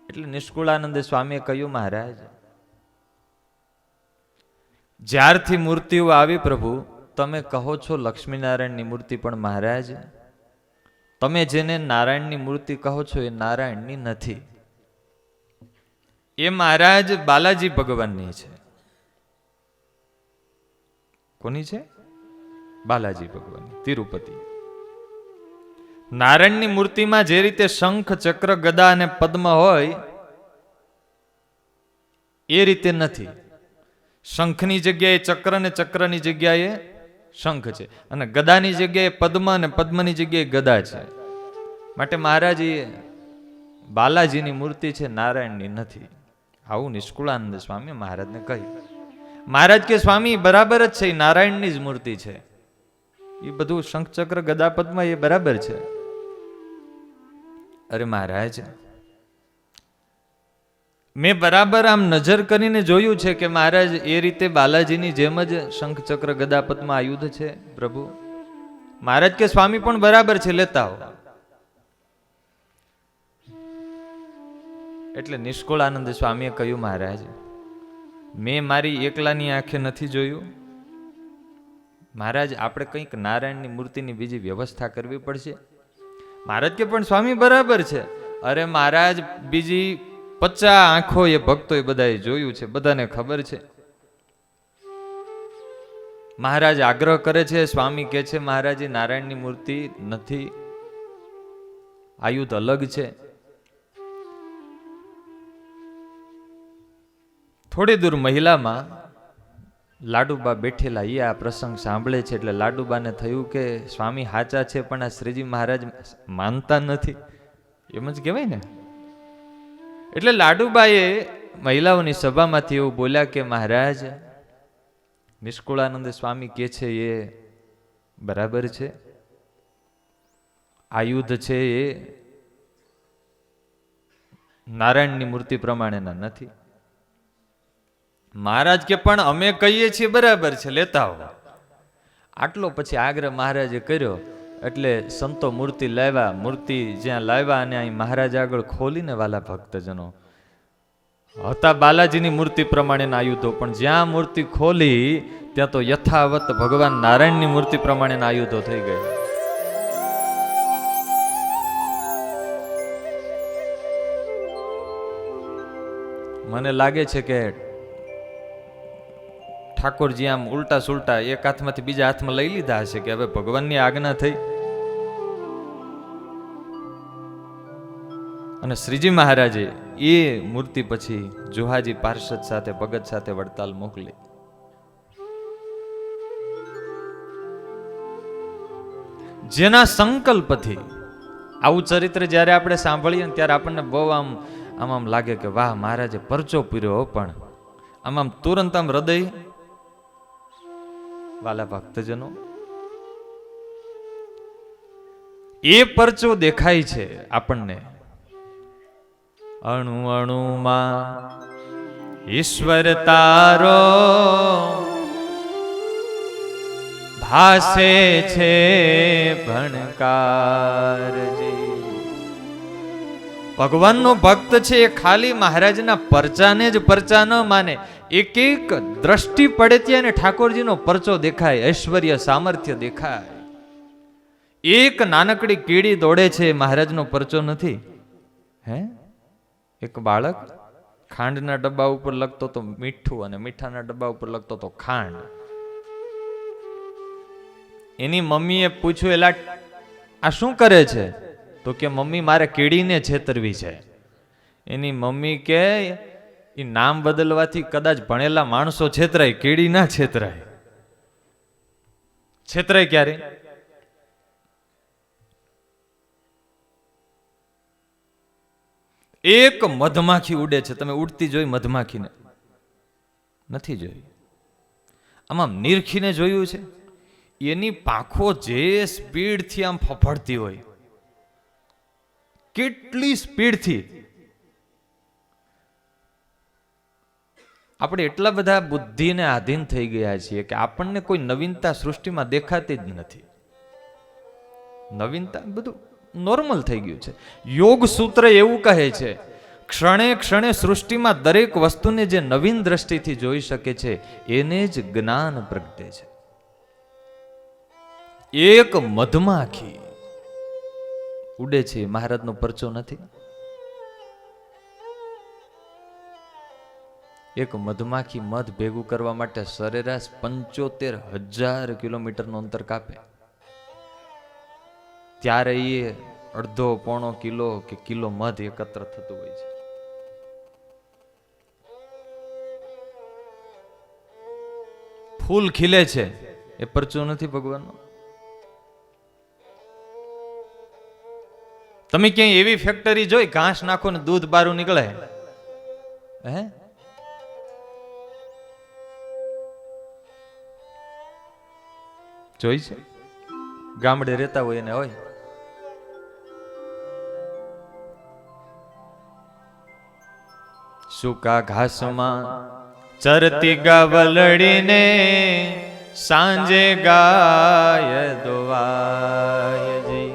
Speaker 2: એટલે નિષ્કુળાનંદ સ્વામીએ કહ્યું મહારાજ જ્યારથી મૂર્તિઓ આવી પ્રભુ તમે કહો છો લક્ષ્મીનારાયણની મૂર્તિ, પણ મહારાજ તમે જેને નારાયણની મૂર્તિ કહો છો એ નારાયણની નથી. એ મહારાજ બાલાજી ભગવાનની છે. કોની છે? બાલાજી ભગવાનની, તિરુપતિ. નારાયણની મૂર્તિમાં જે રીતે શંખ, ચક્ર, ગદા અને પદ્મ હોય એ રીતે નથી. શંખની જગ્યાએ ચક્ર ને ચક્રની જગ્યાએ શંખ છે, અને ગદાની જગ્યાએ પદ્મ અને પદ્મની જગ્યાએ ગદા છે. માટે મહારાજ એ બાલાજીની મૂર્તિ છે, નારાયણની નથી. આવું નિષ્કુળાનંદ સ્વામી મહારાજને કહ્યું. મહારાજ કે સ્વામી બરાબર જ છે, એ નારાયણની જ મૂર્તિ છે. એ બધું શંખ, ચક્ર, ગદા, પદ્મ એ બરાબર છે. અરે મહારાજ, મેં બરાબર આમ નજર કરીને જોયું છે કે મહારાજ એ રીતે બાલાજીની જેમ જ શંખ, ચક્ર, ગદા, પદ્મ આયુધ છે પ્રભુ. મહારાજ કે સ્વામી પણ બરાબર છે, લેતા હો. એટલે નિષ્કુળાનંદ સ્વામીએ કહ્યું, મહારાજ મેં મારી એકલાની આંખે નથી જોયું. મહારાજ આપણે કંઈક નારાયણની મૂર્તિની બીજી વ્યવસ્થા કરવી પડશે. મહારાજ કે પણ સ્વામી બરાબર છે. અરે મહારાજ, બીજી 50 આંખો એ ભક્તો એ બધાએ જોયું છે, બધાને ખબર છે. મહારાજ આગ્રહ કરે છે, સ્વામી કે છે મહારાજ નારાયણની મૂર્તિ નથી, આયુધ અલગ છે. થોડી દૂર મહિલામાં લાડુબા બેઠેલા એ આ પ્રસંગ સાંભળે છે. એટલે લાડુબાને થયું કે સ્વામી હાચા છે, પણ આ શ્રીજી મહારાજ માનતા નથી, એમ જ કહેવાય ને. એટલે લાડુબાએ મહિલાઓની સભામાંથી એવું બોલ્યા કે મહારાજ, નિષ્કુળાનંદ સ્વામી કે છે એ બરાબર છે, આયુધ છે એ નારાયણની મૂર્તિ પ્રમાણેના નથી. મહારાજ કે પણ અમે કહીએ છીએ બરાબર છે, લેતા હો. આટલો પછી આગ્રહ મહારાજે કર્યો. એટલે સંતો મૂર્તિ લાવ્યા. મૂર્તિ જ્યાં લાવ્યા અને અહીં મહારાજ આગળ ખોલીને વાલા ભક્તજનો હતા બાલાજીની મૂર્તિ પ્રમાણેના આયુધો, પણ જ્યાં મૂર્તિ ખોલી ત્યાં તો યથાવત ભગવાન નારાયણની મૂર્તિ પ્રમાણેના આયુધો થઈ ગયા. મને લાગે છે કે ઠાકોરજી આમ ઉલટા સુલટા એક હાથમાંથી બીજા હાથમાં લઈ લીધા હશે કે હવે ભગવાનની આજ્ઞા થઈ. અને શ્રીજી મહારાજે એ મૂર્તિ પછી જુહાજી પાર્ષદ સાથે ભગત સાથે વડતાલ મોકલી. જેના સંકલ્પથી આવું ચરિત્ર જ્યારે આપણે સાંભળીએ ને ત્યારે આપણને બહુ આમ આમ લાગે કે વાહ, મહારાજે પરચો પૂર્યો. પણ આમ તુરંત આમ હૃદય, વાલા ભક્તજનો, એ પરચો દેખાય છે આપણને. અણુ અણુમાં ઈશ્વર તારો ભાસે છે ભણકારજી. ભગવાનનો ભક્ત છે એ ખાલી મહારાજના પરચાને જ પરચા ન માને. એક એક દ્રષ્ટિ પડે ત્યાં ઠાકોરજીનો પરચો દેખાય, ઐશ્વર્ય સામર્થ્ય દેખાય. એક નાનકડી કીડી દોડે છે, મહારાજનો પરચો નથી. હે, એક બાળક ખાંડના ડબ્બા ઉપર લખતો તો મીઠું અને મીઠાના ડબ્બા ઉપર લખતો તો ખાંડ. એની મમ્મીએ પૂછ્યું, એલા આ શું કરે છે? તો કે મમ્મી મારે કીડીને છેતરવી છે. એની મમ્મી કે એ નામ બદલવાથી કદાચ ભણેલા માણસો છેતરાય, કીડી ના છેતરાય. છેતરાય ક્યારે? એક મધમાખી ઉડે છે, તમે ઉડતી જોઈ મધમાખીને? નથી જોઈ. આમાં નીરખીને જોયું છે? એની પાંખો જે સ્પીડથી આમ ફફડતી હોય, કેટલી સ્પીડથી. આપણે એટલા બધા બુદ્ધિને આધીન થઈ ગયા છીએ કે આપણને કોઈ નવીનતા સૃષ્ટિમાં દેખાતી જ નથી. નવીનતા બધું નોર્મલ થઈ ગયું છે. યોગ સૂત્ર એવું કહે છે, ક્ષણે ક્ષણે સૃષ્ટિમાં દરેક વસ્તુને જે નવીન દ્રષ્ટિથી જોઈ શકે છે એને જ જ્ઞાન પ્રગટે છે. એક મધમાખી ઉડે છે એ મહારાજનો પરચો નથી. એક મધમાખી મધ ભેગું કરવા માટે સરેરાશ 75,000 કિલોમીટરનું અંતર કાપે, ત્યારે એ અડધો પોણો કિલો કે કિલો મધ એકત્ર થતું હોય છે. ફૂલ ખીલે છે એ પરચો નથી ભગવાનનો. તમે ક્યાંય એવી ફેક્ટરી જોઈ ઘાસ નાખો ને દૂધ બારું નીકળે? હે? જોઈ છે? ગામડે રહેતા હોય એને હોય. સૂકા ઘાસમાં ચરતી ગાવલડીને સાંજે ગાય દોવાય જી.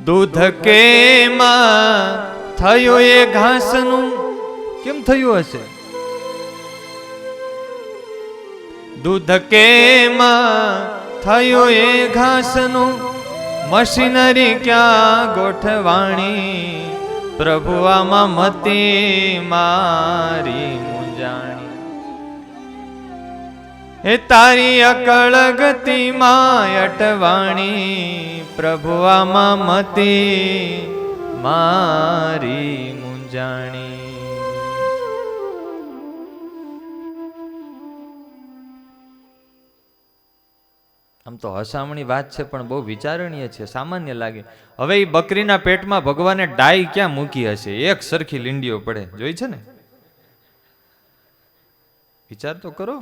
Speaker 2: દૂધ કેમાં થયું એ ઘાસનું? કેમ થયું હશે? દૂધ કેમાં થયું એ ઘાસનું? મશીનરી ક્યાં ગોઠવાણી? પ્રભુ આમાં મતી મારી મુંજાણી. હે તારી અકળ ગતિમાં અટવાણી, પ્રભુ આમાં મતી મારી મુંજાણી. આમ તો હસામણી વાત છે પણ બહુ વિચારણીય છે, સામાન્ય લાગે. હવે એ બકરીના પેટમાં ભગવાને ડાઈ ક્યાં મૂકી હશે? એક સરખી લીંડીઓ પડે, જોઈ છે ને? વિચાર તો કરો.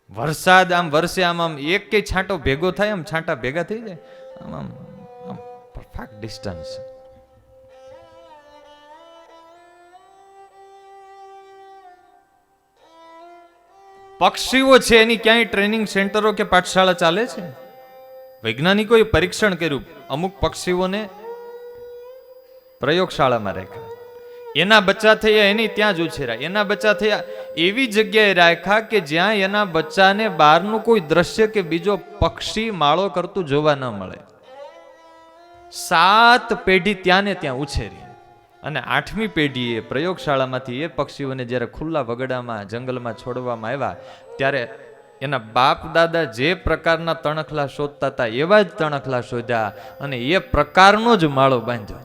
Speaker 2: વરસાદ આમ વરસે, આમ આમ એક કઈ છાંટો ભેગો થાય, આમ છાંટા ભેગા થઈ જાય, આમ આમ આમ પરફેક્ટ ડિસ્ટન્સ. પક્ષીઓ છે એની ક્યાંય ટ્રેનિંગ સેન્ટરો કે પાઠશાળા ચાલે છે? વૈજ્ઞાનિકોએ પરીક્ષણ કર્યું, અમુક પક્ષીઓને પ્રયોગશાળામાં રાખ્યા, એના બચ્ચા થયા એની ત્યાં જ ઉછેર્યા, એના બચ્ચા થયા એવી જગ્યાએ રાખ્યા કે જ્યાં એના બચ્ચાને બહારનું કોઈ દ્રશ્ય કે બીજો પક્ષી માળો કરતું જોવા ન મળે. 7 પેઢી ત્યાં ને ત્યાં ઉછેરી, અને 8મી પેઢીએ પ્રયોગશાળામાંથી એ પક્ષીઓને જ્યારે ખુલ્લા વગડામાં જંગલમાં છોડવામાં આવ્યા, ત્યારે એના બાપ દાદા જે પ્રકારના તણખલા શોધતા હતા એવા જ તણખલા શોધ્યા અને એ પ્રકારનો જ માળો બાંધ્યો.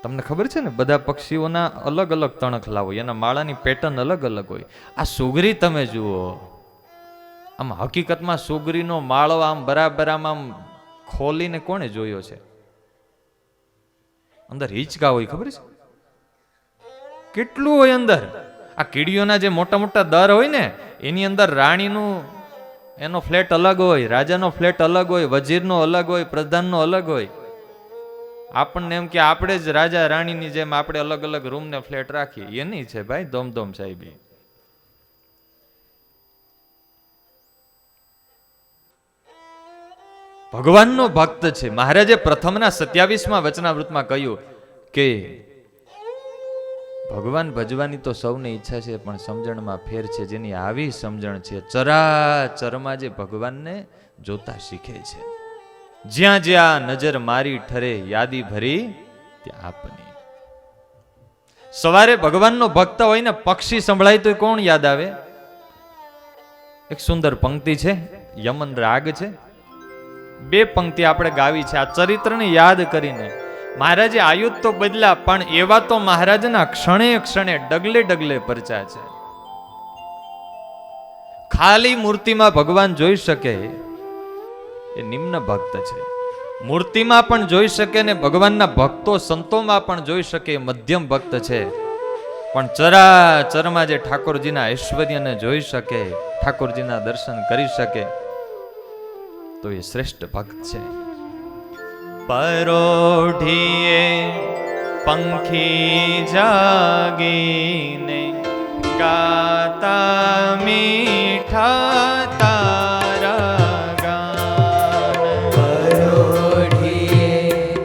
Speaker 2: તમને ખબર છે ને, બધા પક્ષીઓના અલગ અલગ તણખલા હોય, એના માળાની પેટર્ન અલગ અલગ હોય. આ સુગરી તમે જુઓ, આમ હકીકતમાં સુગરીનો માળો આમ બરાબર આમ ખોલીને કોણે જોયો છે? અંદર હિંચકા હોય, ખબર છે કેટલું હોય અંદર? આ કીડીઓના જે મોટા મોટા દર હોય ને, એની અંદર રાણીનું એનો ફ્લેટ અલગ હોય, રાજાનો ફ્લેટ અલગ હોય, વજીરનો અલગ હોય, પ્રધાનનો અલગ હોય. આપણને એમ કે આપણે જ રાજા રાણીની જેમ આપણે અલગ અલગ રૂમ ને ફ્લેટ રાખીએ, એ નહીં છે ભાઈ ધોમધોમ સાહેબી. ભગવાનનો ભક્ત છે. મહારાજે પ્રથમના 27મા વચનામૃતમાં કહ્યું કે ભગવાન ભજવાની તો સૌને ઈચ્છા છે, પણ સમજણમાં ફેર છે. જેની આવી સમજણ છે, ચરાચરમાં જે ભગવાનને જોતા શીખે છે. જ્યાં જ્યાં નજર મારી ઠરે યાદી ભરી ત્યાં આપની. સવારે ભગવાનનો ભક્ત હોય ને, પક્ષી સંભળાય તો કોણ યાદ આવે? એક સુંદર પંક્તિ છે, યમન રાગ છે, 2 પંક્તિ આપણે ગાવી છે. આ ચરિત્રને યાદ કરીને મહારાજે આયુધ તો બદલા, પણ એવા તો મહારાજના ક્ષણે ક્ષણે ડગલે ડગલે પરચા છે. ખાલી મૂર્તિમાં ભગવાન જોઈ શકે એ નિમ્ન ભક્ત છે, મૂર્તિમાં પણ જોઈ શકે ને ભગવાનના ભક્તો સંતોમાં પણ જોઈ શકે એ મધ્યમ ભક્ત છે. પણ ચરાચરમાં જે ઠાકોરજીના ઐશ્વર્યને જોઈ શકે, ઠાકોરજીના દર્શન કરી શકે, તો એ શ્રેષ્ઠ ભક્ત છે. પરોઢીએ પંખી જાગીને ગાતા મીઠા તારા ગાન.
Speaker 3: પરોઢીએ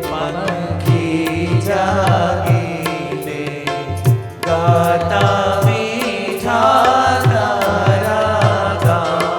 Speaker 3: પંખી જાગીને ગાતા મીઠા તારા ગાન.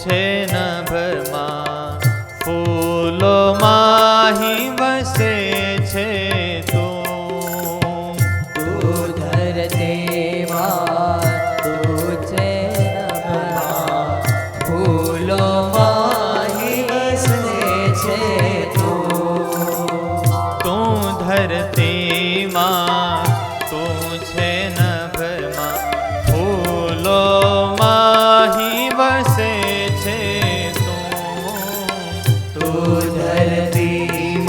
Speaker 2: છે નભમાં ફૂલો માહી વસે છે તું
Speaker 3: તું ધરતીમાં તું છે નભમાં ફૂલોમાં વસે છે
Speaker 2: તું ધરતીમાં તું છે નભમાં ફૂલો માહી વસે છે
Speaker 3: તું ધરતીમાં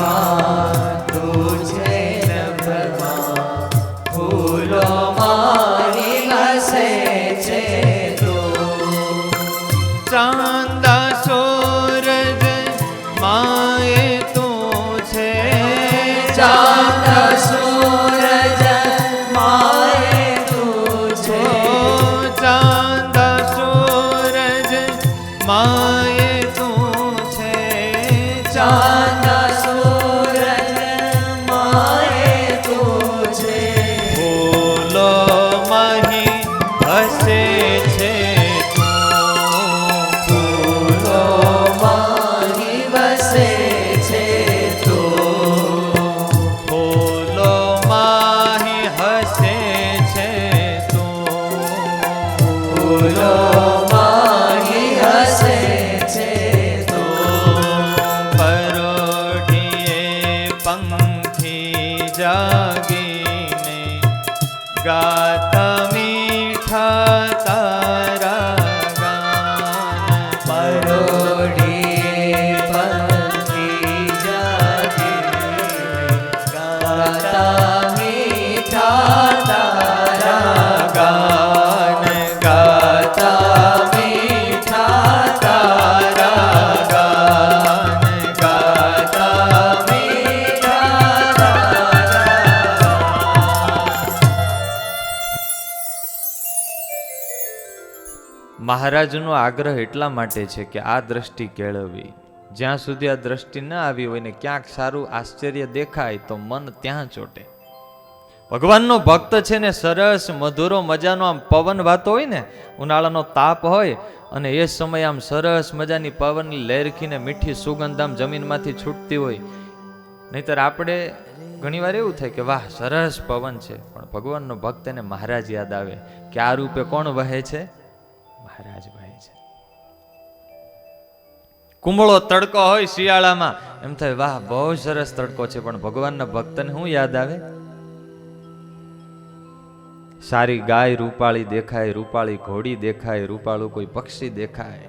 Speaker 3: તું છે નભમાં ફૂલોમાં વસે છે
Speaker 2: ચાંદા સૂરજ માએ તું છે
Speaker 3: ચાંદ સૂરજ માએ તું છે
Speaker 2: ચાંદા સૂરજ માએ તું છે
Speaker 3: ચાંદ સૂરજ માએ તું છે
Speaker 2: ફૂલો માહી હસે છે
Speaker 3: ફૂલોમાં વસે છે
Speaker 2: ફૂલો માહી હસે છે
Speaker 3: ફૂલોમાં હસે છે
Speaker 2: પરોઢીએ પંખી જાગીને ગાતા મીઠા તારા ગાન
Speaker 3: પરોઢીએ પંખી જાગીને ગાતા મીઠા તારા
Speaker 2: ગાન ગાતા
Speaker 3: મીઠા
Speaker 2: તારા ગાન
Speaker 3: ગાતા મીઠા તારા
Speaker 2: મહારાજનો આગ્રહ એટલા માટે છે કે આ દ્રષ્ટિ કેળવવી. જ્યાં સુધી આ દ્રષ્ટિ ન આવી હોય ને ક્યાંક સારું આશ્ચર્ય દેખાય તો મન ત્યાં ચોટે. ભગવાનનો ભક્ત છે ને સરસ મધુરો મજાનો આમ પવન વાતો હોય ને, ઉનાળાનો તાપ હોય અને એ સમયે આમ સરસ મજાની પવનની લહેરખીને મીઠી સુગંધ આમ જમીનમાંથી છૂટતી હોય. નહીતર આપણે ઘણીવાર એવું થાય કે વાહ સરસ પવન છે, પણ ભગવાનનો ભક્ત એને મહારાજ યાદ આવે કે આ રૂપે કોણ વહે છે? મહારાજ વહે છે. કુંબળો તડકો હોય શિયાળામાં એમ થાય વાહ બહુ સરસ તડકો છે, પણ ભગવાનના ભક્તને શું યાદ આવે? સારી ગાય રૂપાળી દેખાય, રૂપાળી ઘોડી દેખાય, રૂપાળું કોઈ પક્ષી દેખાય,